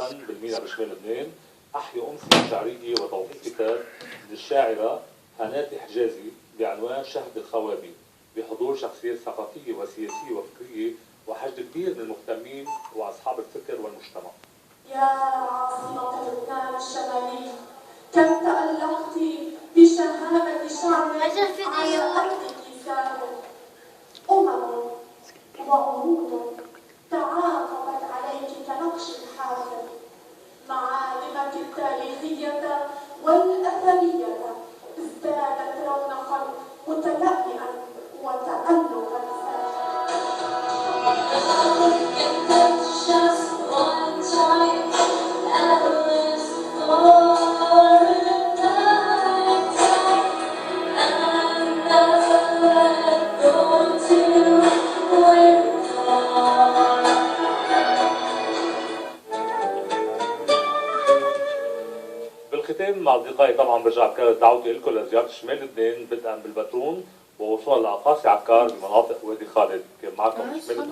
الفن بالمينا بشمال لبنان، أحيا أمسية شعرية وتوقيع كتاب للشاعرة هنادي حجازي بعنوان شهد الخوابي، بحضور شخصيات ثقافية وسياسية وفكرية وحشد كبير من المهتمين وأصحاب الفكر والمجتمع. يا عاصمة لبنان الشمالية، كم تألقت بشهامة شعب على أرضك سار. وعهود تعاقبت عليك كنقش حافر، معالمك التاريخية والأثرية ازدادت رونقا متلألئا وتألقا بالختام مع اصدقائي طبعا برجع بكرر دعوتي لكم لزياره شمال لبنان بدءا بالبترون ووصولا لاقاصي عكار بمناطق وادي خالد. كان معكم شمال لبنان.